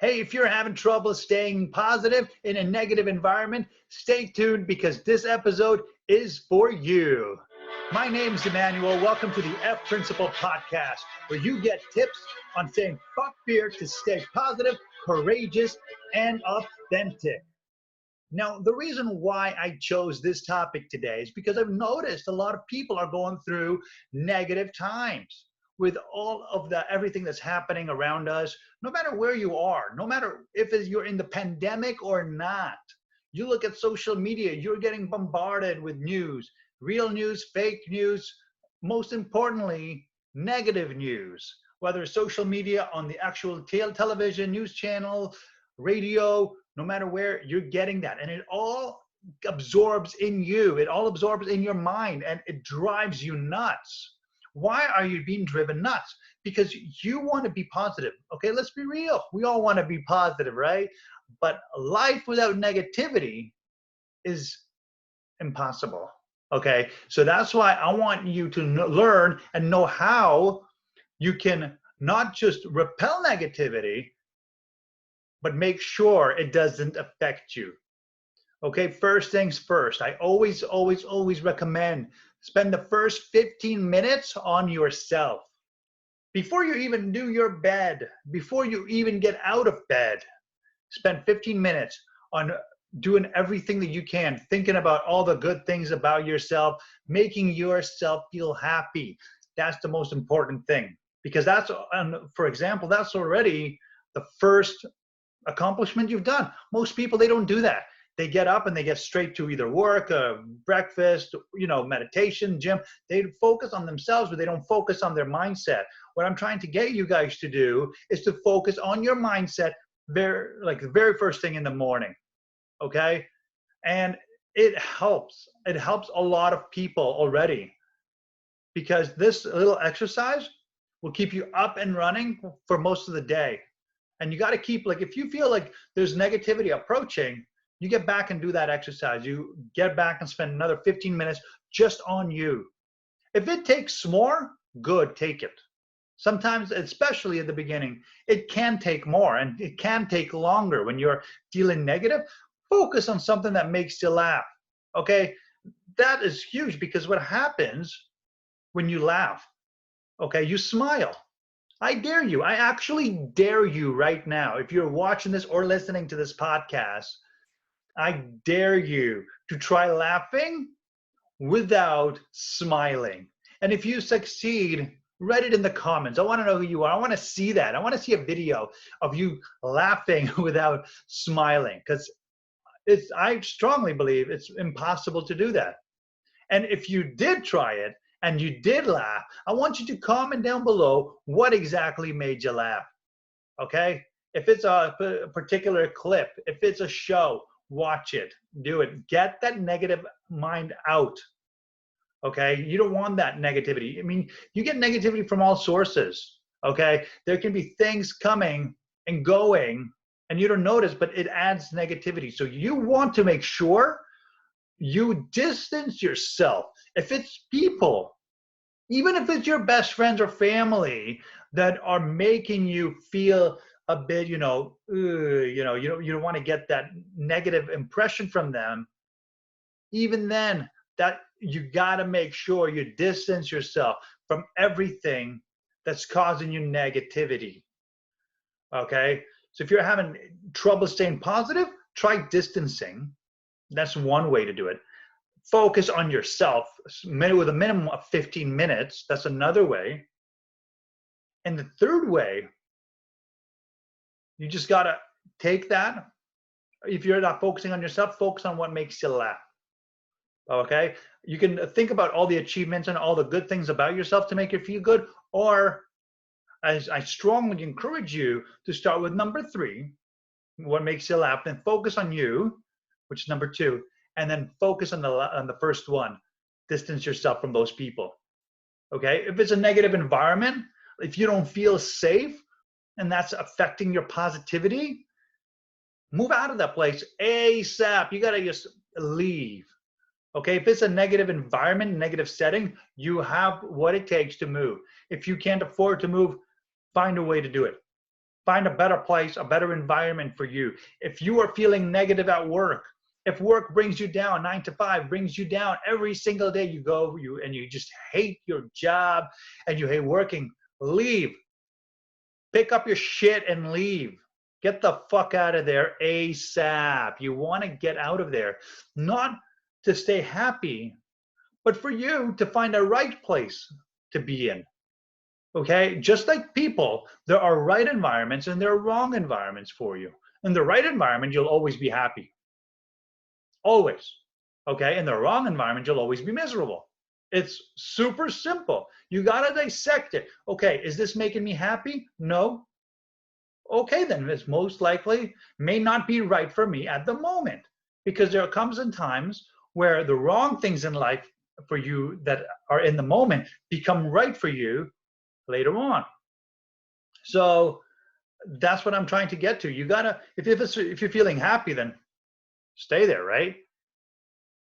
Hey, if you're having trouble staying positive in a negative environment, stay tuned because this episode is for you. My name is Emmanuel. Welcome to the F Principle Podcast, where you get tips on saying fuck fear to stay positive, courageous, and authentic. Now, the reason why I chose this topic today is because I've noticed a lot of people are going through negative times with all of the everything that's happening around us, no matter where you are, no matter if you're in the pandemic or not. You look at social media, you're getting bombarded with news, real news, fake news, most importantly, negative news, whether it's social media on the actual television, news channel, radio, no matter where, you're getting that. And it all absorbs in you, it all absorbs in your mind, and it drives you nuts. Why are you being driven nuts? Because you want to be positive. Okay, let's be real. We all want to be positive, right? But life without negativity is impossible. Okay, so that's why I want you to learn and know how you can not just repel negativity, but make sure it doesn't affect you. Okay, first things first. I always recommend spend the first 15 minutes on yourself. Before you even do your bed, before you even get out of bed, spend 15 minutes on doing everything that you can, thinking about all the good things about yourself, making yourself feel happy. That's the most important thing, because that's, for example, that's already the first accomplishment you've done. Most people, they don't do that. They get up and they get straight to either work, breakfast, meditation, gym. They focus on themselves, but they don't focus on their mindset. What I'm trying to get you guys to do is to focus on your mindset the very first thing in the morning. Okay? And it helps. It helps a lot of people already, because this little exercise will keep you up and running for most of the day. And you got to keep, if you feel like there's negativity approaching, you get back and do that exercise. You get back and spend another 15 minutes just on you. If it takes more, good, take it. Sometimes, especially at the beginning, it can take more and it can take longer. When you're feeling negative, focus on something that makes you laugh. Okay? That is huge, because what happens when you laugh, okay, you smile. I dare you. I actually dare you right now. If you're watching this or listening to this podcast, I dare you to try laughing without smiling. And if you succeed, write it in the comments. I want to know who you are. I want to see that. I want to see a video of you laughing without smiling, because I strongly believe it's impossible to do that. And if you did try it and you did laugh, I want you to comment down below what exactly made you laugh. Okay? If it's a particular clip, if it's a show, watch it, do it. Get that negative mind out. Okay? You don't want that negativity. I mean, you get negativity from all sources. Okay? There can be things coming and going and you don't notice, but it adds negativity. So you want to make sure you distance yourself. If it's people, even if it's your best friends or family that are making you feel a bit, you don't want to get that negative impression from them, even then, that you got to make sure you distance yourself from everything that's causing you negativity. Okay? So if you're having trouble staying positive, try distancing. That's one way to do it. Focus on yourself with a minimum of 15 minutes. That's another way. And the third way, you just got to take that. If you're not focusing on yourself, focus on what makes you laugh. Okay? You can think about all the achievements and all the good things about yourself to make you feel good. Or, as I strongly encourage you to start with number 3, what makes you laugh, then focus on you, which is number 2, and then focus on the first one. Distance yourself from those people. Okay? If it's a negative environment, if you don't feel safe and that's affecting your positivity, move out of that place ASAP. You got to just leave. Okay? If it's a negative environment, negative setting, you have what it takes to move. If you can't afford to move, find a way to do it. Find a better place, a better environment for you. If you are feeling negative at work, if work brings you down, 9 to 5 brings you down every single day, you go and you just hate your job and you hate working, leave. Pick up your shit and leave. Get the fuck out of there ASAP. You want to get out of there, not to stay happy, but for you to find a right place to be in. Okay, just like people, there are right environments and there are wrong environments for you. In the right environment, you'll always be happy. Always. Okay, in the wrong environment, you'll always be miserable. It's super simple. You got to dissect it. Okay, is this making me happy? No. Okay, then it's most likely may not be right for me at the moment, because there comes in times where the wrong things in life for you that are in the moment become right for you later on. So that's what I'm trying to get to. You gotta, if you're feeling happy, then stay there, right?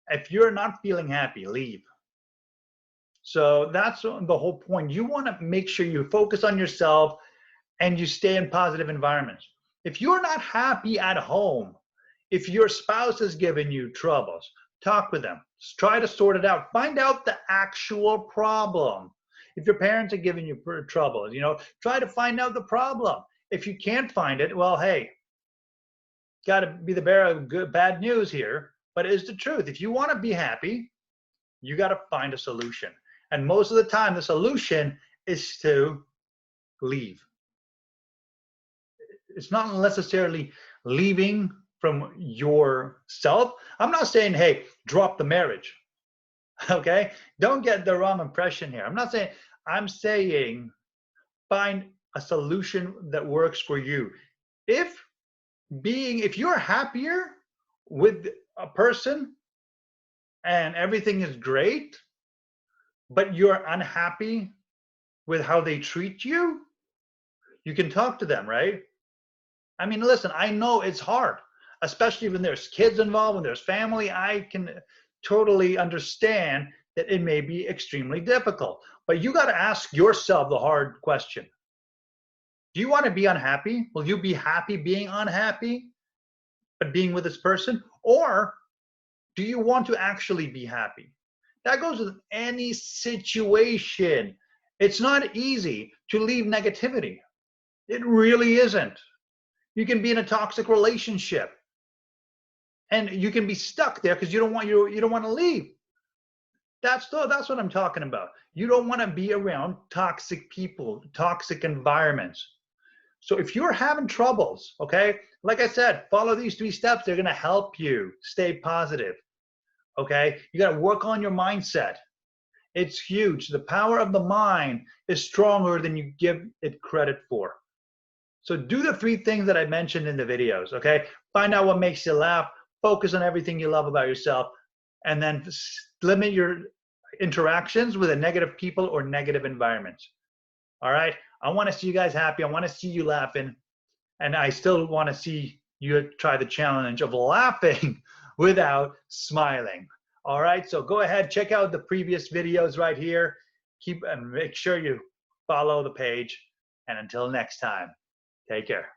If you're not feeling happy, leave. So that's the whole point. You want to make sure you focus on yourself and you stay in positive environments. If you're not happy at home, if your spouse is giving you troubles, talk with them. Try to sort it out. Find out the actual problem. If your parents are giving you trouble, try to find out the problem. If you can't find it, well, hey, got to be the bearer of bad news here, but it is the truth. If you want to be happy, you got to find a solution. And most of the time, the solution is to leave. It's not necessarily leaving from yourself. I'm not saying, hey, drop the marriage. Okay? Don't get the wrong impression here. I'm saying find a solution that works for you. If you're happier with a person and everything is great, but you're unhappy with how they treat you, you can talk to them, right? I mean, listen, I know it's hard, especially when there's kids involved, when there's family. I can totally understand that it may be extremely difficult, but you got to ask yourself the hard question. Do you want to be unhappy? Will you be happy being unhappy, but being with this person? Or do you want to actually be happy? That goes with any situation. It's not easy to leave negativity. It really isn't. You can be in a toxic relationship and you can be stuck there because you don't want to leave. That's what I'm talking about. You don't want to be around toxic people, toxic environments. So if you're having troubles, okay, like I said, follow these 3 steps. They're going to help you stay positive. Okay, you got to work on your mindset. It's huge. The power of the mind is stronger than you give it credit for. So do the 3 things that I mentioned in the videos, okay? Find out what makes you laugh, focus on everything you love about yourself, and then limit your interactions with negative people or negative environments. All right? I want to see you guys happy. I want to see you laughing. And I still want to see you try the challenge of laughing without smiling. All right? So go ahead, check out the previous videos right here. Make sure you follow the page. And until next time, take care.